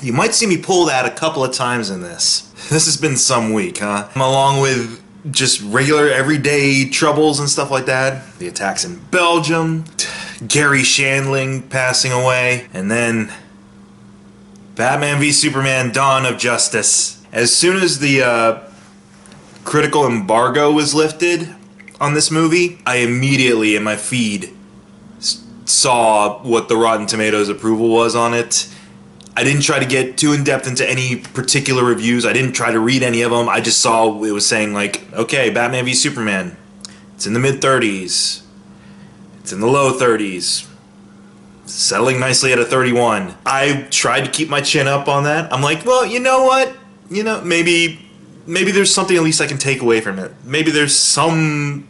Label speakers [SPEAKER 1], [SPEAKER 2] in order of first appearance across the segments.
[SPEAKER 1] You might see me pull that a couple of times in this. This has been some week, huh? Along with just regular everyday troubles and stuff like that. The attacks in Belgium, Gary Shandling passing away, and then Batman v Superman: Dawn of Justice. As soon as the critical embargo was lifted on this movie, I immediately in my feed saw what the Rotten Tomatoes approval was on it. I didn't try to get too in-depth into any particular reviews. I didn't try to read any of them. I just saw it was saying like, okay, Batman v Superman, it's in the mid-30s. It's in the low 30s. Settling nicely at a 31. I tried to keep my chin up on that. I'm like, well, you know what? You know, maybe there's something at least I can take away from it. Maybe there's something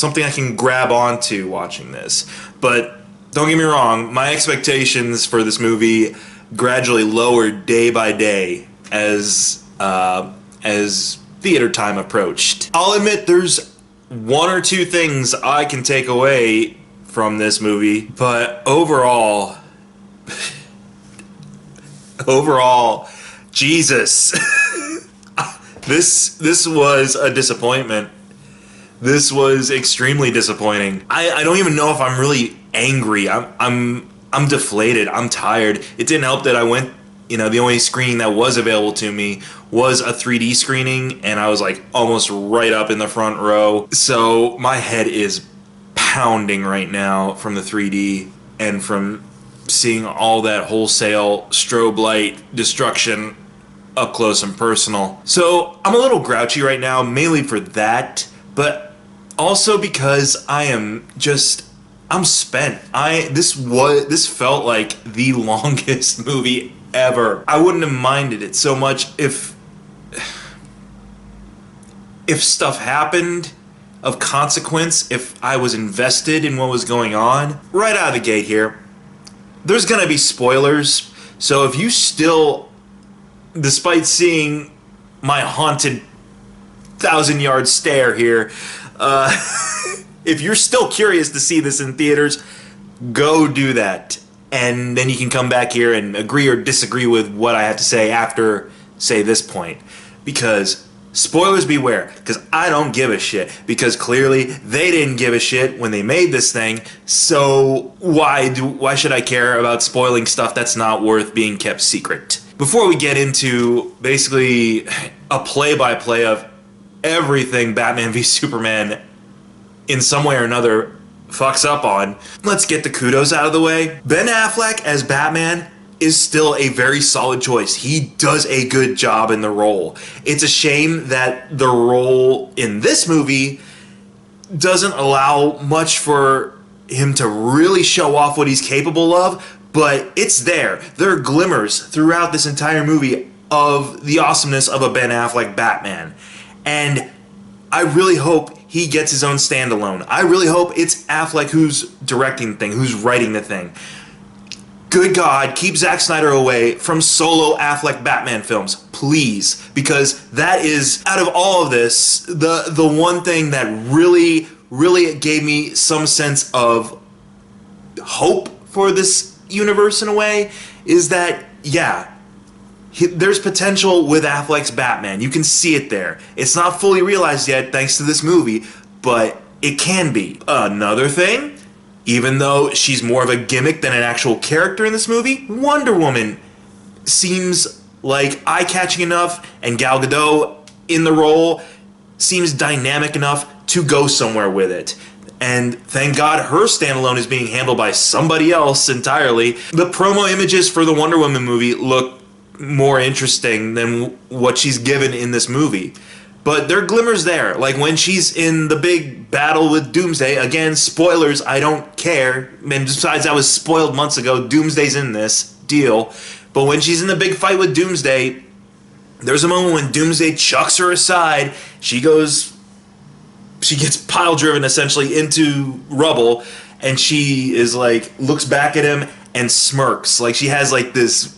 [SPEAKER 1] I can grab onto watching this. But don't get me wrong, my expectations for this movie gradually lowered day by day as theater time approached. I'll admit there's one or two things I can take away from this movie, but overall, Jesus, this was a disappointment. This was extremely disappointing. I don't even know if I'm really angry. I'm deflated. I'm tired. It didn't help that I went, you know, the only screening that was available to me was a 3D screening, and I was like almost right up in the front row. So my head is pounding right now from the 3D and from seeing all that wholesale strobe light destruction up close and personal. So I'm a little grouchy right now, mainly for that, but also because I'm spent. This felt like the longest movie ever. I wouldn't have minded it so much if stuff happened of consequence, if I was invested in what was going on. Right out of the gate here, there's gonna be spoilers, so if you still, despite seeing my haunted 1,000-yard stare here, if you're still curious to see this in theaters, go do that. And then you can come back here and agree or disagree with what I have to say after, say, this point. Because spoilers beware, because I don't give a shit. Because clearly they didn't give a shit when they made this thing, so why should I care about spoiling stuff that's not worth being kept secret? Before we get into basically a play-by-play of everything Batman v Superman in some way or another fucks up on, let's get the kudos out of the way. Ben Affleck as Batman is still a very solid choice. He does a good job in the role. It's a shame that the role in this movie doesn't allow much for him to really show off what he's capable of, but it's there. There are glimmers throughout this entire movie of the awesomeness of a Ben Affleck Batman. And I really hope he gets his own standalone. I really hope it's Affleck who's directing the thing, who's writing the thing. Good God, keep Zack Snyder away from solo Affleck Batman films, please. Because that is, out of all of this, the one thing that really, really gave me some sense of hope for this universe in a way, is that, yeah, there's potential with Affleck's Batman. You can see it there. It's not fully realized yet thanks to this movie, but it can be. Another thing, even though she's more of a gimmick than an actual character in this movie, Wonder Woman seems like eye-catching enough, and Gal Gadot in the role seems dynamic enough to go somewhere with it. And thank God her standalone is being handled by somebody else entirely. The promo images for the Wonder Woman movie look more interesting than what she's given in this movie. But there are glimmers there. Like when she's in the big battle with Doomsday. Again, spoilers, I don't care. And besides, I was spoiled months ago. Doomsday's in this deal. But when she's in the big fight with Doomsday, there's a moment when Doomsday chucks her aside. She gets pile driven essentially into rubble. And she is like, looks back at him and smirks. Like she has like this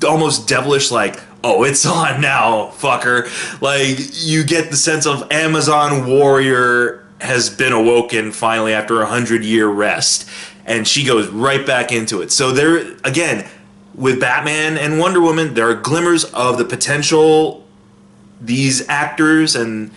[SPEAKER 1] almost devilish like, oh, it's on now, fucker. Like, you get the sense of Amazon warrior has been awoken finally after a 100-year rest. And she goes right back into it. So there, again, with Batman and Wonder Woman, there are glimmers of the potential these actors and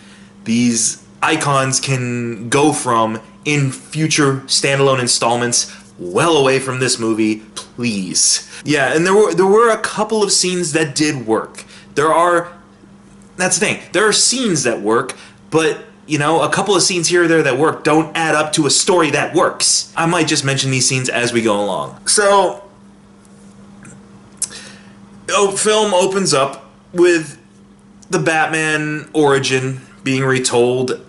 [SPEAKER 1] these icons can go from in future standalone installments, well away from this movie, please. Yeah, and there were a couple of scenes that did work. That's the thing. There are scenes that work, but you know, a couple of scenes here or there that work don't add up to a story that works. I might just mention these scenes as we go along. So, film opens up with the Batman origin being retold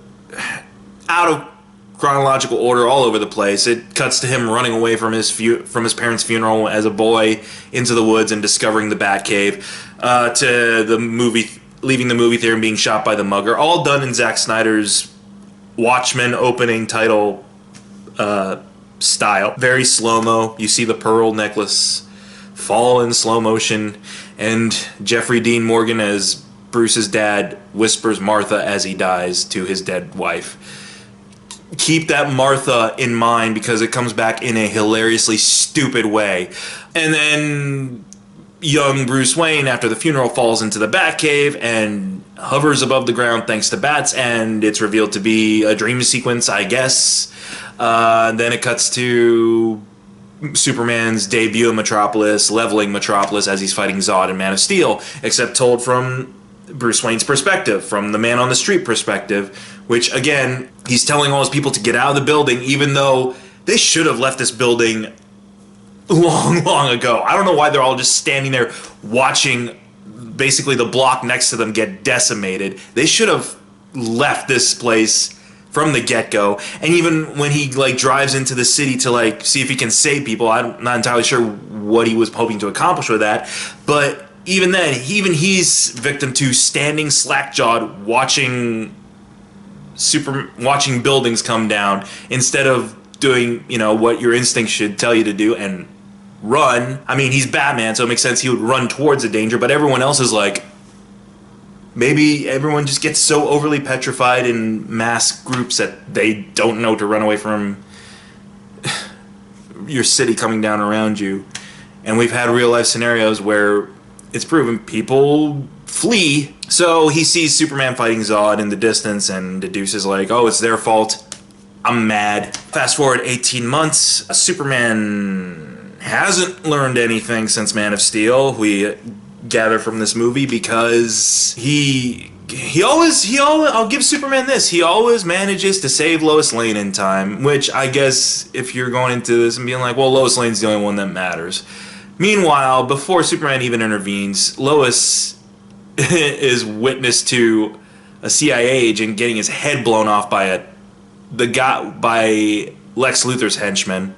[SPEAKER 1] out of chronological order all over the place. It cuts to him running away from his parents' funeral as a boy into the woods and discovering the Batcave, to the movie, leaving the movie theater and being shot by the mugger. All done in Zack Snyder's Watchmen opening title style. Very slow-mo. You see the pearl necklace fall in slow motion, and Jeffrey Dean Morgan as Bruce's dad whispers Martha as he dies to his dead wife. Keep that Martha in mind because it comes back in a hilariously stupid way. And then young Bruce Wayne, after the funeral, falls into the Batcave and hovers above the ground thanks to bats, and it's revealed to be a dream sequence, I guess. Then it cuts to Superman's debut in Metropolis, leveling Metropolis as he's fighting Zod and Man of Steel, except told from Bruce Wayne's perspective, from the man on the street perspective, which, again, he's telling all his people to get out of the building, even though they should have left this building long ago. I don't know why they're all just standing there watching basically the block next to them get decimated. They should have left this place from the get-go. And even when he drives into the city to see if he can save people, I'm not entirely sure what he was hoping to accomplish with that, but even then, he's victim to standing slack-jawed watching buildings come down instead of doing, what your instinct should tell you to do and run. I mean, he's Batman, so it makes sense he would run towards the danger, but everyone else is maybe everyone just gets so overly petrified in mass groups that they don't know to run away from your city coming down around you. And we've had real life scenarios where it's proven people flee. So he sees Superman fighting Zod in the distance and deduces oh, it's their fault. I'm mad. Fast forward 18 months. Superman hasn't learned anything since Man of Steel, we gather from this movie, because I'll give Superman this, he always manages to save Lois Lane in time, which I guess if you're going into this and being well, Lois Lane's the only one that matters. Meanwhile, before Superman even intervenes, Lois is witness to a CIA agent getting his head blown off by Lex Luthor's henchman,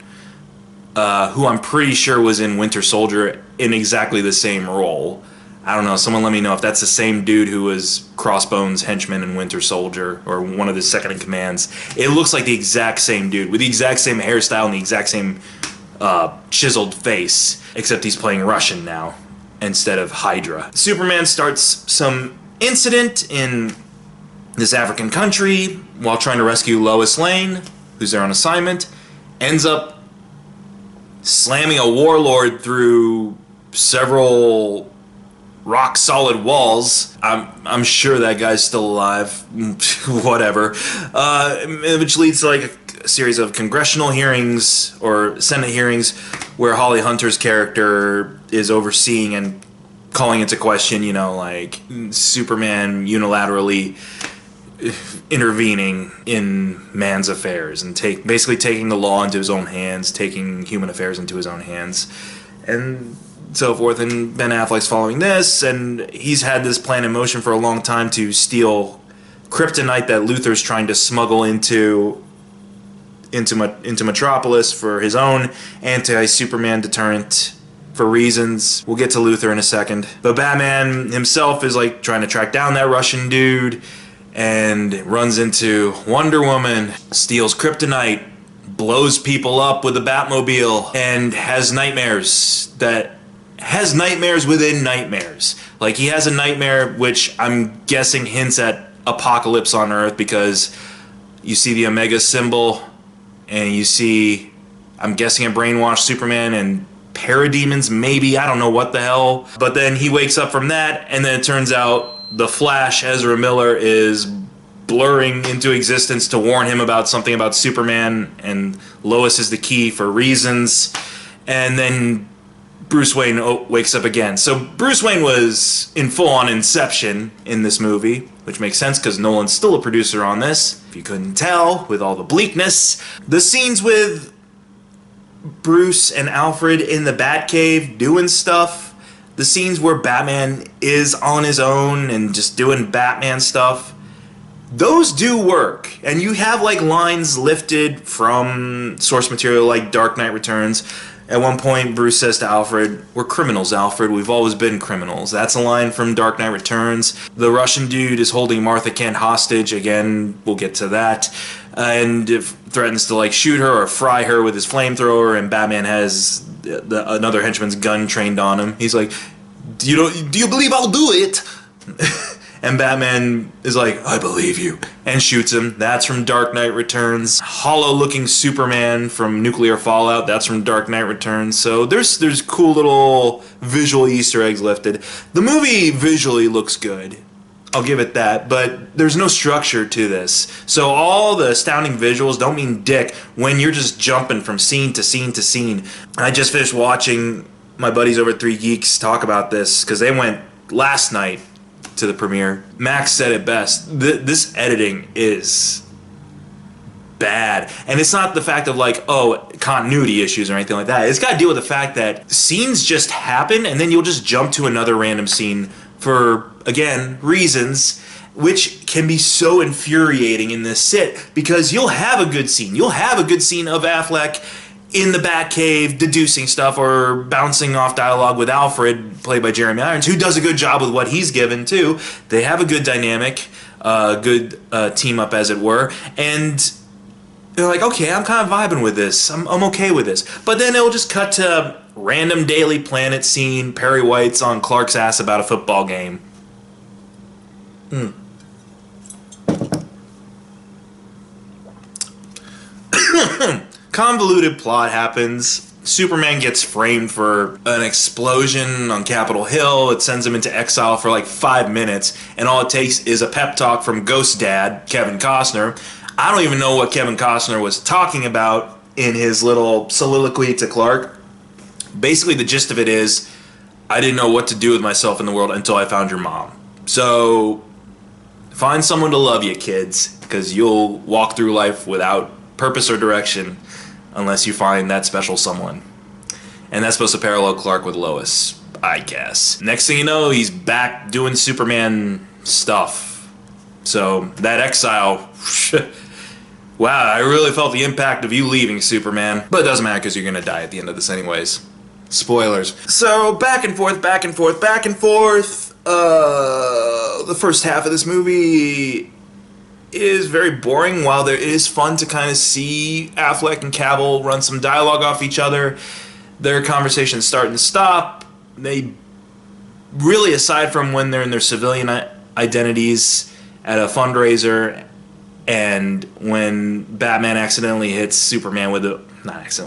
[SPEAKER 1] who I'm pretty sure was in Winter Soldier in exactly the same role. I don't know, someone let me know if that's the same dude who was Crossbone's henchman in Winter Soldier, or one of the second-in-commands. It looks like the exact same dude, with the exact same hairstyle and the exact same chiseled face, except he's playing Russian now instead of Hydra. Superman starts some incident in this African country while trying to rescue Lois Lane, who's there on assignment, ends up slamming a warlord through several rock-solid walls. I'm sure that guy's still alive. Whatever. Which leads to a series of congressional hearings or Senate hearings where Holly Hunter's character is overseeing and calling into question, Superman unilaterally intervening in man's affairs and basically taking the law into his own hands, taking human affairs into his own hands, and so forth. And Ben Affleck's following this, and he's had this plan in motion for a long time to steal kryptonite that Luthor's trying to smuggle into Metropolis for his own anti-Superman deterrent for reasons. We'll get to Luthor in a second. But Batman himself is trying to track down that Russian dude and runs into Wonder Woman, steals kryptonite, blows people up with the Batmobile, and has nightmares within nightmares. He has a nightmare which I'm guessing hints at apocalypse on Earth, because you see the Omega symbol and you see, I'm guessing, a brainwashed Superman and parademons, maybe. I don't know what the hell. But then he wakes up from that, and then it turns out the Flash, Ezra Miller, is blurring into existence to warn him about something about Superman, and Lois is the key for reasons. And then Bruce Wayne wakes up again. So Bruce Wayne was in full-on Inception in this movie, which makes sense because Nolan's still a producer on this, if you couldn't tell, with all the bleakness. The scenes with Bruce and Alfred in the Batcave doing stuff, the scenes where Batman is on his own and just doing Batman stuff, those do work. And you have like lines lifted from source material like Dark Knight Returns. At one point, Bruce says to Alfred, "We're criminals, Alfred. We've always been criminals." That's a line from Dark Knight Returns. The Russian dude is holding Martha Kent hostage. Again, we'll get to that. And threatens to like shoot her or fry her with his flamethrower. And Batman has another henchman's gun trained on him. He's like, "Do you believe I'll do it?" And Batman is like, "I believe you," and shoots him. That's from Dark Knight Returns. Hollow-looking Superman from Nuclear Fallout. That's from Dark Knight Returns. So there's cool little visual Easter eggs lifted. The movie visually looks good. I'll give it that, but there's no structure to this. So all the astounding visuals don't mean dick when you're just jumping from scene to scene to scene. I just finished watching my buddies over at 3 Geeks talk about this because they went last night to the premiere. Max said it best. This editing is bad. And it's not the fact of like, oh, continuity issues or anything like that. It's got to deal with the fact that scenes just happen and then you'll just jump to another random scene for, again, reasons, which can be so infuriating in this sit because you'll have a good scene. You'll have a good scene of Affleck in the Batcave deducing stuff or bouncing off dialogue with Alfred, played by Jeremy Irons, who does a good job with what he's given too. They have a good dynamic, good team up as it were, and they're like, okay, I'm kind of vibing with this. I'm okay with this. But then it'll just cut to random Daily Planet scene, Perry White's on Clark's ass about a football game. Convoluted plot happens. Superman gets framed for an explosion on Capitol Hill. It sends him into exile for like 5 minutes, and all it takes is a pep talk from Ghost Dad, Kevin Costner. I don't even know what Kevin Costner was talking about in his little soliloquy to Clark. Basically, the gist of it is, I didn't know what to do with myself in the world until I found your mom. So, find someone to love you, kids, because you'll walk through life without purpose or direction unless you find that special someone. And that's supposed to parallel Clark with Lois, I guess. Next thing you know, he's back doing Superman stuff. So, that exile, wow, I really felt the impact of you leaving, Superman. But it doesn't matter because you're gonna die at the end of this anyways. Spoilers. So, back and forth, back and forth, back and forth. The first half of this movie is very boring, while there is fun to kind of see Affleck and Cavill run some dialogue off each other. Their conversations start and stop. They really, aside from when they're in their civilian identities at a fundraiser, and when Batman accidentally hits Superman with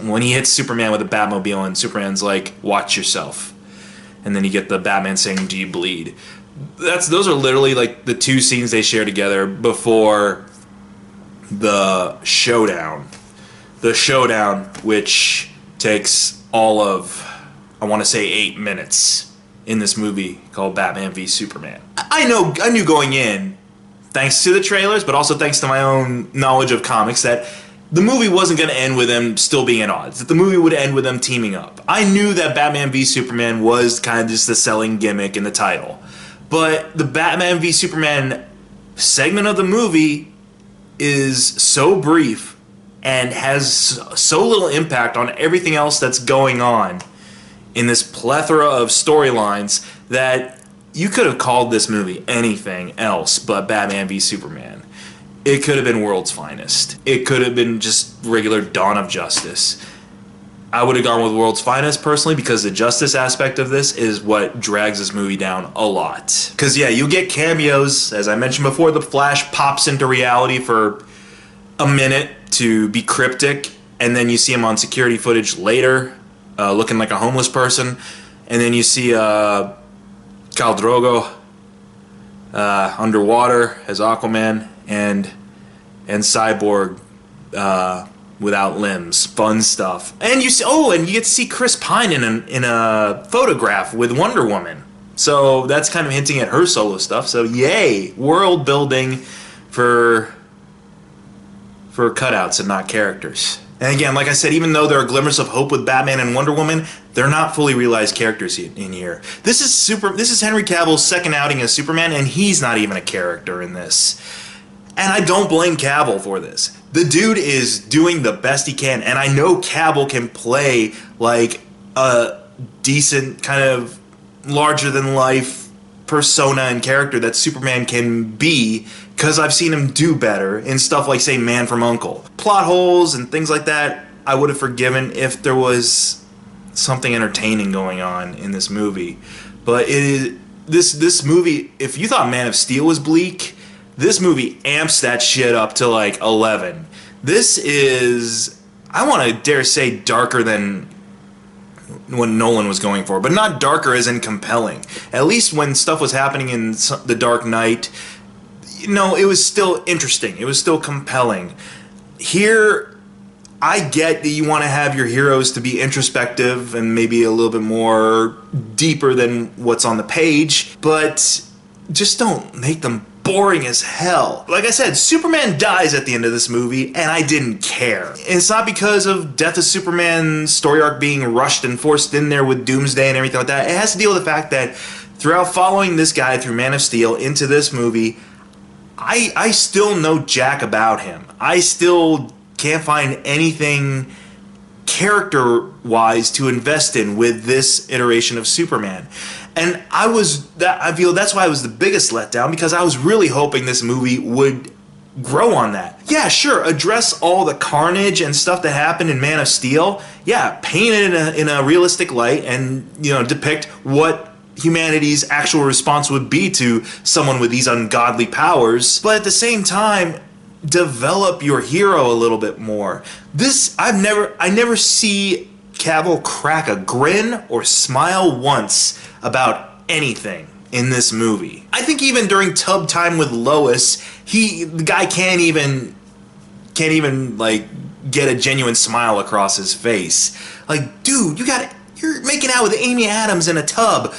[SPEAKER 1] when he hits Superman with a Batmobile and Superman's like, "Watch yourself." And then you get the Batman saying, "Do you bleed?" Those are literally like the 2 scenes they share together before the showdown. The showdown, which takes all of, I want to say, 8 minutes in this movie called Batman v Superman. I knew going in, thanks to the trailers, but also thanks to my own knowledge of comics, that the movie wasn't going to end with them still being at odds. That the movie would end with them teaming up. I knew that Batman v Superman was kind of just the selling gimmick in the title. But the Batman v Superman segment of the movie is so brief and has so little impact on everything else that's going on in this plethora of storylines that you could have called this movie anything else but Batman v Superman. It could have been World's Finest. It could have been just regular Dawn of Justice. I would have gone with World's Finest personally because the justice aspect of this is what drags this movie down a lot. Because yeah, you get cameos. As I mentioned before, the Flash pops into reality for a minute to be cryptic, and then you see him on security footage later looking like a homeless person, and then you see Khal Drogo underwater as Aquaman, and Cyborg without limbs. Fun stuff. And you see, and you get to see Chris Pine in a photograph with Wonder Woman. So that's kind of hinting at her solo stuff. So yay, world building for cutouts and not characters. And again, like I said, even though there are glimmers of hope with Batman and Wonder Woman, they're not fully realized characters in here. This is Henry Cavill's second outing as Superman, and he's not even a character in this. And I don't blame Cavill for this. The dude is doing the best he can, and I know Cavill can play like a decent kind of larger-than-life persona and character that Superman can be, because I've seen him do better in stuff like, say, Man from U.N.C.L.E. Plot holes and things like that, I would have forgiven if there was something entertaining going on in this movie. But this movie, if you thought Man of Steel was bleak, this movie amps that shit up to like 11. This is, I want to dare say, darker than what Nolan was going for, but not darker as in compelling. At least when stuff was happening in The Dark Knight, it was still interesting. It was still compelling. Here, I get that you want to have your heroes to be introspective and maybe a little bit more deeper than what's on the page, but just don't make them boring as hell. Like I said, Superman dies at the end of this movie, and I didn't care. It's not because of Death of Superman story arc being rushed and forced in there with Doomsday and everything like that. It has to deal with the fact that throughout following this guy through Man of Steel into this movie, I still know jack about him. I still can't find anything character-wise to invest in with this iteration of Superman. And I feel that's why it was the biggest letdown, because I was really hoping this movie would grow on that. Yeah, sure, address all the carnage and stuff that happened in Man of Steel. Yeah, paint it in a realistic light and, depict what humanity's actual response would be to someone with these ungodly powers. But at the same time, develop your hero a little bit more. I never see Cavill crack a grin or smile once about anything in this movie. I think even during tub time with Lois, the guy can't even like get a genuine smile across his face. Like, dude, you're making out with Amy Adams in a tub.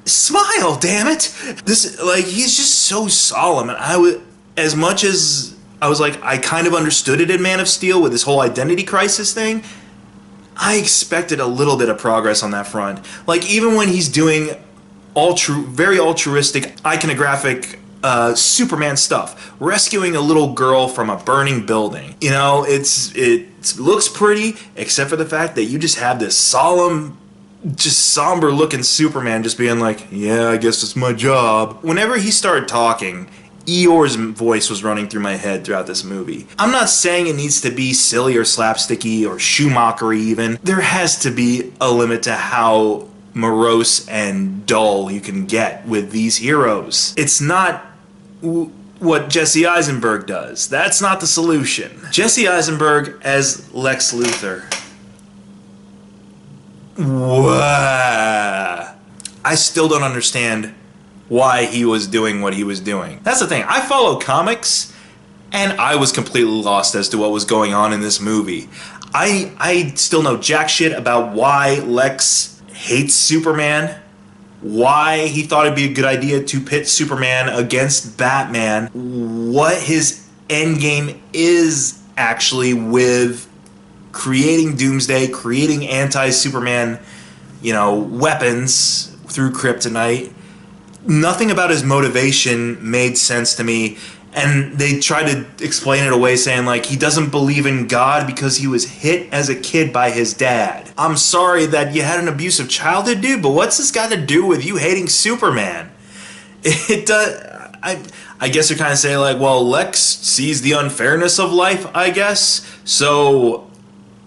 [SPEAKER 1] Smile, damn it. He's just so solemn, and as much as I was like, I kind of understood it in Man of Steel with this whole identity crisis thing, I expected a little bit of progress on that front. Like, even when he's doing very altruistic, iconographic Superman stuff, rescuing a little girl from a burning building. It looks pretty, except for the fact that you just have this solemn, just somber looking Superman just being like, yeah, I guess it's my job. Whenever he started talking, Eeyore's voice was running through my head throughout this movie. I'm not saying it needs to be silly or slapsticky or Schumacher even. There has to be a limit to how morose and dull you can get with these heroes. It's not what Jesse Eisenberg does. That's not the solution. Jesse Eisenberg as Lex Luthor. Wow. I still don't understand why he was doing what he was doing. That's the thing. I follow comics, and I was completely lost as to what was going on in this movie. I still know jack shit about why Lex hates Superman, why he thought it'd be a good idea to pit Superman against Batman, what his endgame is actually with creating Doomsday, creating anti-Superman, weapons through kryptonite. Nothing about his motivation made sense to me, and they tried to explain it away saying like he doesn't believe in God because he was hit as a kid by his dad. I'm sorry that you had an abusive childhood, dude, but what's this got to do with you hating Superman? It does. I guess you're kind of saying like, well, Lex sees the unfairness of life, I guess, so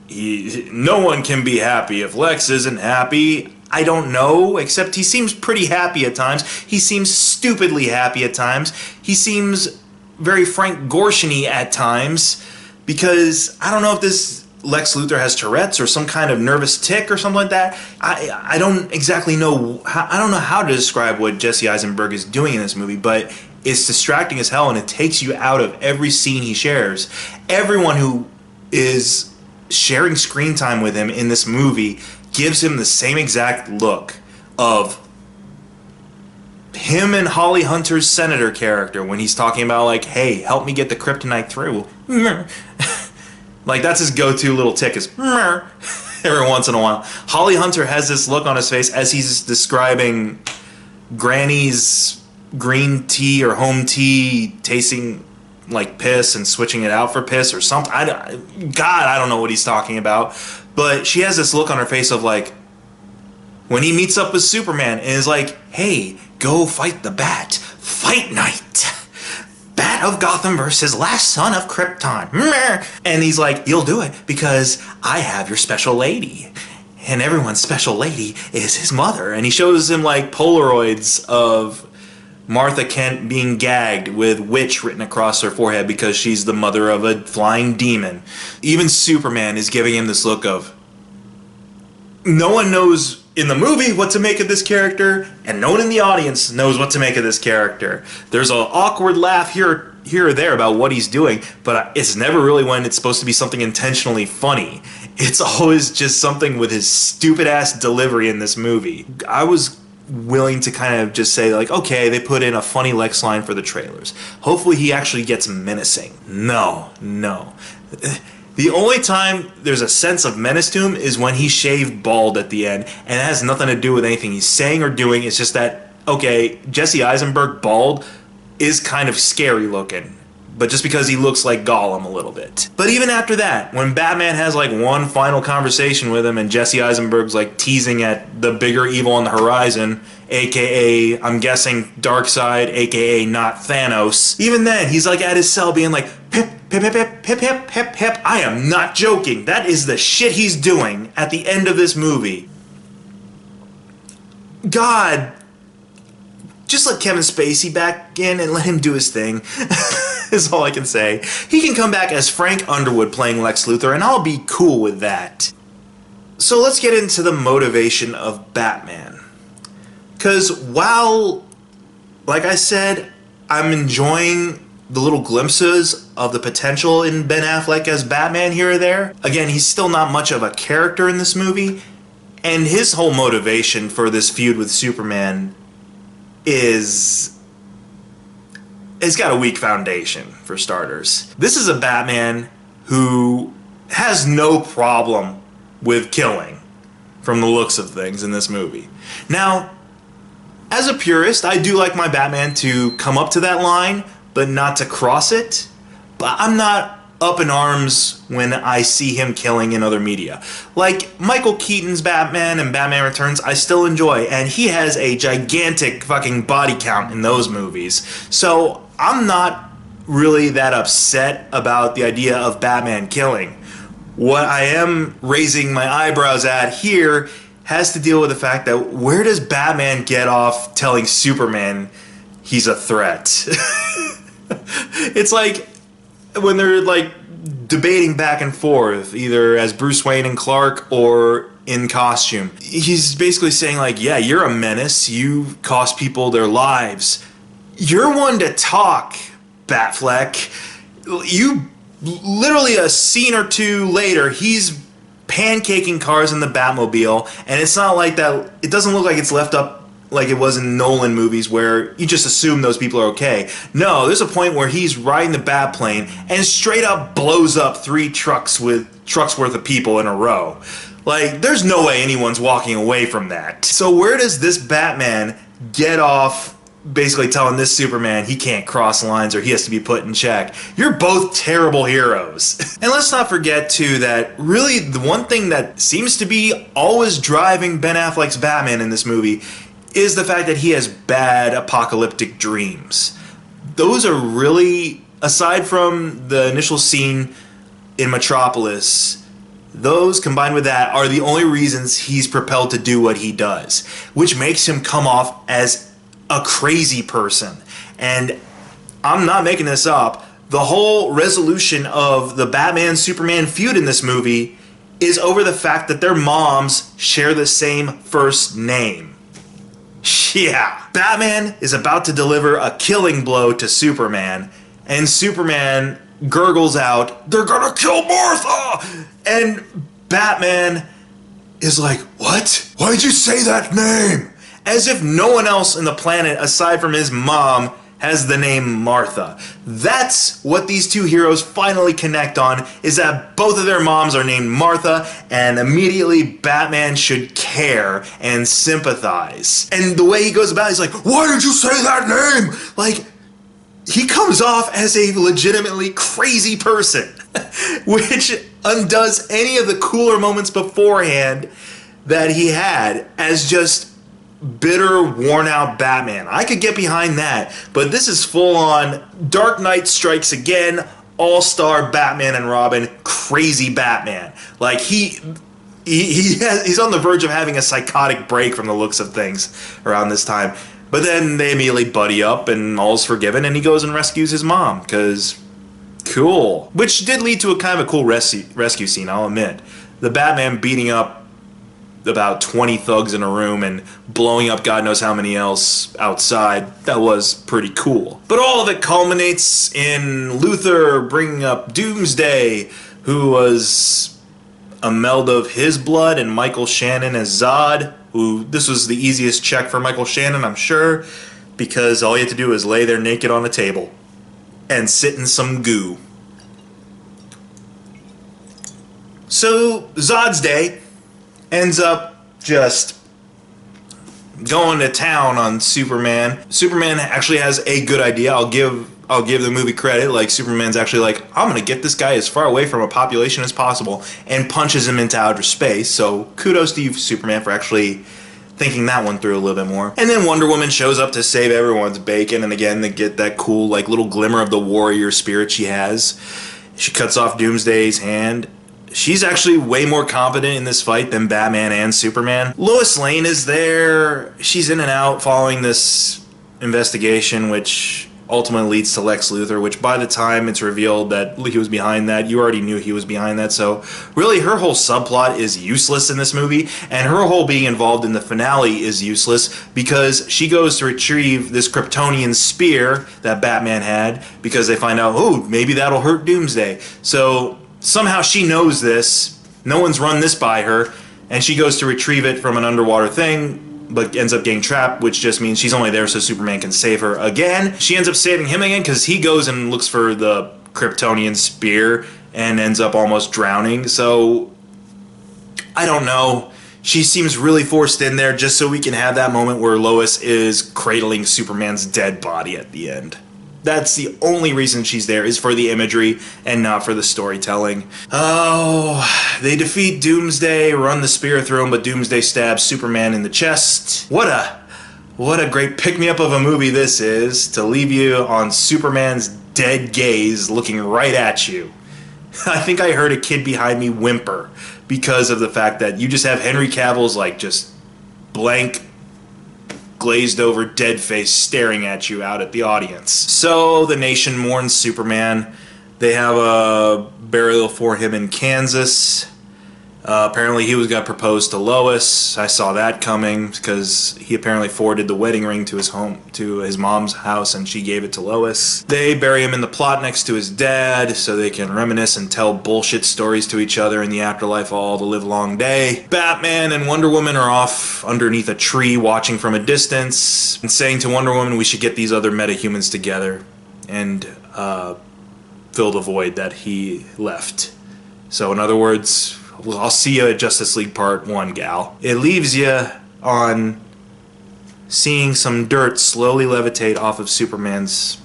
[SPEAKER 1] no one can be happy if Lex isn't happy. I don't know, except he seems pretty happy at times. He seems stupidly happy at times. He seems very Frank Gorshin-y at times, because I don't know if this Lex Luthor has Tourette's or some kind of nervous tic or something like that. I don't exactly know. I don't know how to describe what Jesse Eisenberg is doing in this movie, but it's distracting as hell, and it takes you out of every scene he shares. Everyone who is sharing screen time with him in this movie gives him the same exact look of him and Holly Hunter's senator character when he's talking about, like, hey, help me get the kryptonite through. Like, that's his go-to little tick is every once in a while. Holly Hunter has this look on his face as he's describing Granny's green tea or home tea tasting like piss and switching it out for piss or something. I don't know what he's talking about. But she has this look on her face of, like, when he meets up with Superman and is like, hey, go fight the Bat. Fight night. Bat of Gotham versus Last Son of Krypton. And he's like, you'll do it because I have your special lady. And everyone's special lady is his mother. And he shows him, like, Polaroids of Martha Kent being gagged with witch written across her forehead because she's the mother of a flying demon. Even Superman is giving him this look of, no one knows in the movie what to make of this character, and no one in the audience knows what to make of this character. There's an awkward laugh here or there about what he's doing, but it's never really when it's supposed to be something intentionally funny. It's always just something with his stupid-ass delivery in this movie. I was willing to kind of just say, like, okay, they put in a funny Lex line for the trailers. Hopefully he actually gets menacing. No. The only time there's a sense of menace to him is when he shaved bald at the end, and it has nothing to do with anything he's saying or doing. It's just that, okay, Jesse Eisenberg bald is kind of scary looking, but just because he looks like Gollum a little bit. But even after that, when Batman has, like, one final conversation with him and Jesse Eisenberg's, like, teasing at the bigger evil on the horizon, aka, I'm guessing, Darkseid, aka not Thanos, even then, he's, like, at his cell being like, pip, pip, pip, pip, pip, pip, pip, pip. I am not joking. That is the shit he's doing at the end of this movie. God, just let Kevin Spacey back in and let him do his thing. Is all I can say. He can come back as Frank Underwood playing Lex Luthor, and I'll be cool with that. So let's get into the motivation of Batman. Because while, like I said, I'm enjoying the little glimpses of the potential in Ben Affleck as Batman here or there, again, he's still not much of a character in this movie, and his whole motivation for this feud with Superman is... it's got a weak foundation, for starters. This is a Batman who has no problem with killing, from the looks of things in this movie. Now, as a purist, I do like my Batman to come up to that line, but not to cross it. But I'm not up in arms when I see him killing in other media. Like, Michael Keaton's Batman and Batman Returns, I still enjoy, and he has a gigantic fucking body count in those movies. So, I'm not really that upset about the idea of Batman killing. What I am raising my eyebrows at here has to deal with the fact that where does Batman get off telling Superman he's a threat? It's like when they're, like, debating back and forth, either as Bruce Wayne and Clark or in costume. He's basically saying, like, yeah, you're a menace. You cost people their lives. You're one to talk, Batfleck. You, literally a scene or two later, he's pancaking cars in the Batmobile, and it's not like that, it doesn't look like it's left up like it was in Nolan movies where you just assume those people are okay. No, there's a point where he's riding the Batplane and straight up blows up 3 trucks worth of people in a row. Like, there's no way anyone's walking away from that. So where does this Batman get off basically telling this Superman he can't cross lines or he has to be put in check? You're both terrible heroes. And let's not forget, too, that really the one thing that seems to be always driving Ben Affleck's Batman in this movie is the fact that he has bad apocalyptic dreams. Those are really, aside from the initial scene in Metropolis, those combined with that are the only reasons he's propelled to do what he does, which makes him come off as a crazy person. And I'm not making this up. The whole resolution of the Batman-Superman feud in this movie is over the fact that their moms share the same first name. Yeah. Batman is about to deliver a killing blow to Superman, and Superman gurgles out, "They're gonna kill Martha!" And Batman is like, "What? Why'd you say that name?" As if no one else on the planet aside from his mom has the name Martha. That's what these two heroes finally connect on, is that both of their moms are named Martha, and immediately Batman should care and sympathize. And the way he goes about it, he's like, "Why did you say that name?" Like, he comes off as a legitimately crazy person, which undoes any of the cooler moments beforehand that he had as just bitter, worn-out Batman. I could get behind that, but this is full-on Dark Knight Strikes Again, all-star Batman and Robin, crazy Batman. Like, he's on the verge of having a psychotic break from the looks of things around this time. But then they immediately buddy up and all's forgiven, and he goes and rescues his mom, because cool. Which did lead to a kind of a cool rescue scene, I'll admit. The Batman beating up about 20 thugs in a room and blowing up God knows how many else outside. That was pretty cool. But all of it culminates in Luthor bringing up Doomsday, who was a meld of his blood and Michael Shannon as Zod, who, this was the easiest check for Michael Shannon, I'm sure, because all you had to do was lay there naked on a table and sit in some goo. So Zod's day ends up just going to town on Superman. Superman actually has a good idea. I'll give the movie credit. Like, Superman's actually like, "I'm gonna get this guy as far away from a population as possible," and punches him into outer space. So kudos to you, Superman, for actually thinking that one through a little bit more. And then Wonder Woman shows up to save everyone's bacon, and again they get that cool like little glimmer of the warrior spirit she has. She cuts off Doomsday's hand. She's actually way more competent in this fight than Batman and Superman. Lois Lane is there. She's in and out following this investigation, which ultimately leads to Lex Luthor, which by the time it's revealed that he was behind that, you already knew he was behind that. So really her whole subplot is useless in this movie, and her whole being involved in the finale is useless because she goes to retrieve this Kryptonian spear that Batman had because they find out, oh, maybe that'll hurt Doomsday. So somehow she knows this, no one's run this by her, and she goes to retrieve it from an underwater thing, but ends up getting trapped, which just means she's only there so Superman can save her again. She ends up saving him again because he goes and looks for the Kryptonian spear and ends up almost drowning. So, I don't know. She seems really forced in there just so we can have that moment where Lois is cradling Superman's dead body at the end. That's the only reason she's there, is for the imagery and not for the storytelling. Oh, they defeat Doomsday, run the spear through him, but Doomsday stabs Superman in the chest. What a great pick-me-up of a movie this is, to leave you on Superman's dead gaze looking right at you. I think I heard a kid behind me whimper because of the fact that you just have Henry Cavill's like just blank, glazed over dead face staring at you out at the audience. So the nation mourns Superman. They have a burial for him in Kansas. Apparently he got proposed to Lois. I saw that coming because he apparently forwarded the wedding ring to his mom's house, and she gave it to Lois. They bury him in the plot next to his dad so they can reminisce and tell bullshit stories to each other in the afterlife all the livelong day. Batman and Wonder Woman are off underneath a tree watching from a distance and saying to Wonder Woman we should get these other metahumans together and fill the void that he left. So in other words, well, I'll see you at Justice League Part 1, gal. It leaves you on seeing some dirt slowly levitate off of Superman's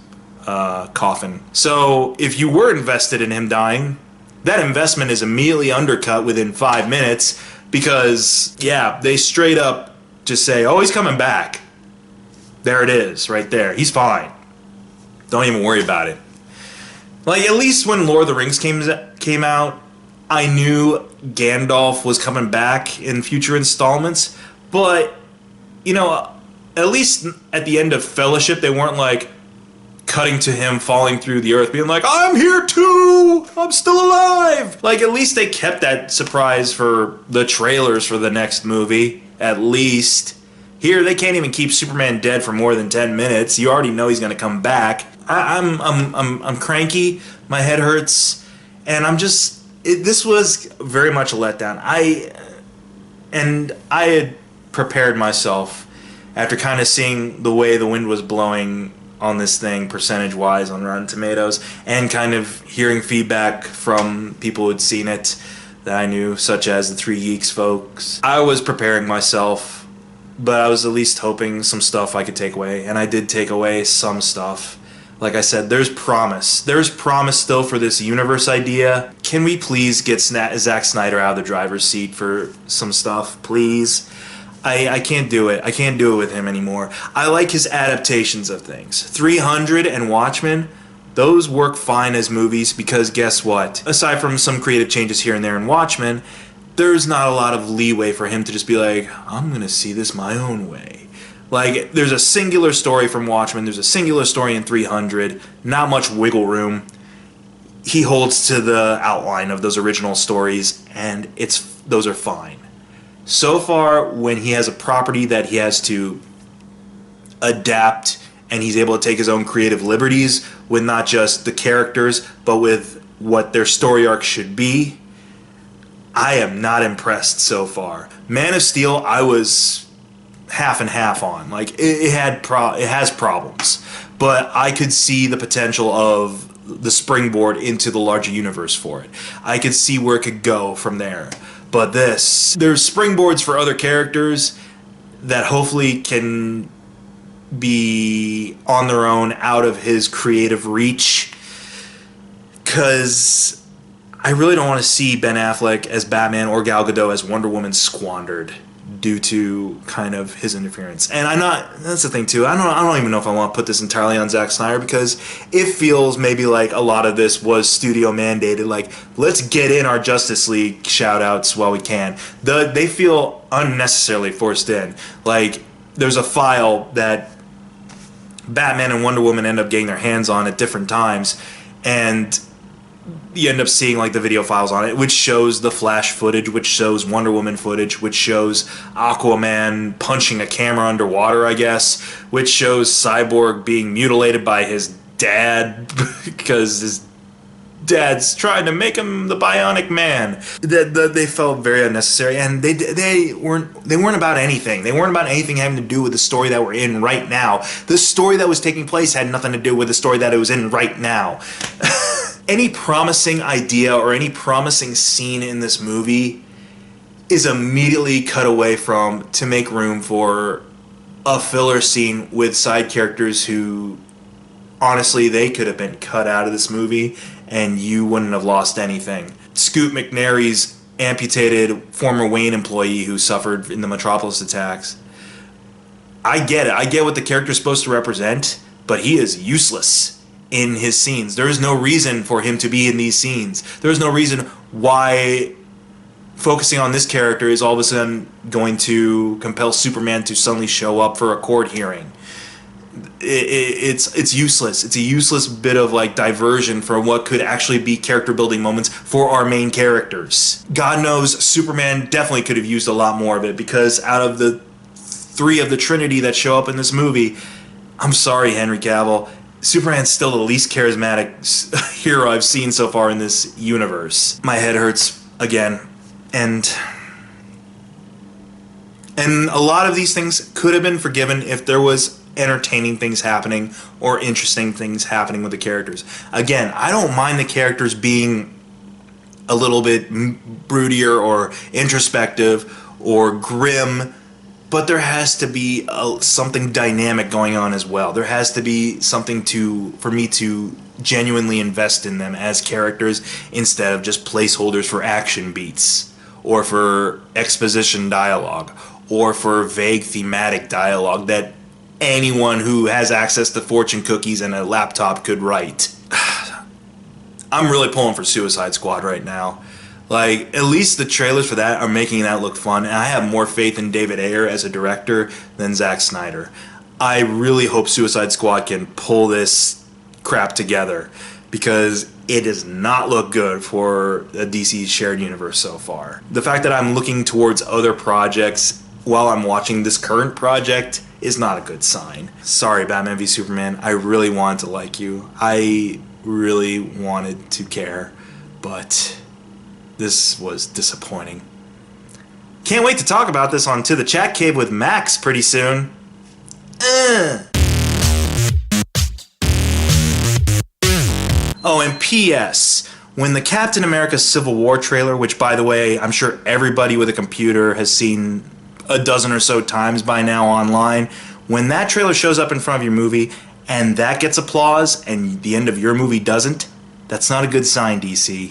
[SPEAKER 1] coffin. So if you were invested in him dying, that investment is immediately undercut within 5 minutes because, yeah, they straight up just say, oh, he's coming back. There it is, right there. He's fine. Don't even worry about it. Like, at least when Lord of the Rings came out, I knew Gandalf was coming back in future installments, but, you know, at least at the end of Fellowship, they weren't like, cutting to him falling through the earth, being like, I'm here too! I'm still alive! Like, at least they kept that surprise for the trailers for the next movie. At least. Here, they can't even keep Superman dead for more than 10 minutes. You already know he's gonna come back. I'm cranky. My head hurts. And I'm just... this was very much a letdown. I had prepared myself after kind of seeing the way the wind was blowing on this thing percentage-wise on Rotten Tomatoes, and kind of hearing feedback from people who had seen it that I knew, such as the Three Geeks folks. I was preparing myself, but I was at least hoping some stuff I could take away, and I did take away some stuff. Like I said, there's promise. There's promise still for this universe idea. Can we please get Zack Snyder out of the driver's seat for some stuff, please? I can't do it. I can't do it with him anymore. I like his adaptations of things. 300 and Watchmen, those work fine as movies because guess what? Aside from some creative changes here and there in Watchmen, there's not a lot of leeway for him to just be like, I'm going to see this my own way. Like, there's a singular story from Watchmen, there's a singular story in 300, not much wiggle room. He holds to the outline of those original stories, and those are fine. So far, when he has a property that he has to adapt and he's able to take his own creative liberties with not just the characters, but with what their story arc should be, I am not impressed so far. Man of Steel, I was half and half on. Like, it has problems, but I could see the potential of the springboard into the larger universe for it. I could see where it could go from there. But there's springboards for other characters that hopefully can be on their own out of his creative reach. Because I really don't want to see Ben Affleck as Batman or Gal Gadot as Wonder Woman squandered due to kind of his interference. And that's the thing too, I don't even know if I want to put this entirely on Zack Snyder, because it feels maybe like a lot of this was studio mandated, like, let's get in our Justice League shout outs while we can. They feel unnecessarily forced in. Like, there's a file that Batman and Wonder Woman end up getting their hands on at different times, and you end up seeing like the video files on it, which shows the Flash footage, which shows Wonder Woman footage, which shows Aquaman punching a camera underwater, I guess, which shows Cyborg being mutilated by his dad because his dad's trying to make him the Bionic Man. They felt very unnecessary, and they weren't about anything. They weren't about anything having to do with the story that we're in right now. The story that was taking place had nothing to do with the story that it was in right now. Any promising idea or any promising scene in this movie is immediately cut away from to make room for a filler scene with side characters who, honestly, they could have been cut out of this movie and you wouldn't have lost anything. Scoot McNairy's amputated former Wayne employee who suffered in the Metropolis attacks. I get it. I get what the character's supposed to represent, but he is useless in his scenes. There is no reason for him to be in these scenes. There is no reason why focusing on this character is all of a sudden going to compel Superman to suddenly show up for a court hearing. It's useless. It's a useless bit of like diversion for what could actually be character building moments for our main characters. God knows Superman definitely could have used a lot more of it, because out of the three of the Trinity that show up in this movie, I'm sorry, Henry Cavill, Superman's still the least charismatic hero I've seen so far in this universe. My head hurts again, and a lot of these things could have been forgiven if there was entertaining things happening or interesting things happening with the characters. Again, I don't mind the characters being a little bit broodier or introspective or grim, but there has to be something dynamic going on as well. There has to be something for me to genuinely invest in them as characters instead of just placeholders for action beats or for exposition dialogue or for vague thematic dialogue that anyone who has access to fortune cookies and a laptop could write. I'm really pulling for Suicide Squad right now. Like, at least the trailers for that are making that look fun, and I have more faith in David Ayer as a director than Zack Snyder. I really hope Suicide Squad can pull this crap together, because it does not look good for the DC shared universe so far. The fact that I'm looking towards other projects while I'm watching this current project is not a good sign. Sorry, Batman v Superman. I really wanted to like you. I really wanted to care, but this was disappointing. Can't wait to talk about this on To the Chat Cave with Max pretty soon. Oh, and P.S. When the Captain America Civil War trailer, which by the way, I'm sure everybody with a computer has seen a dozen or so times by now online, when that trailer shows up in front of your movie and that gets applause and the end of your movie doesn't, that's not a good sign, DC.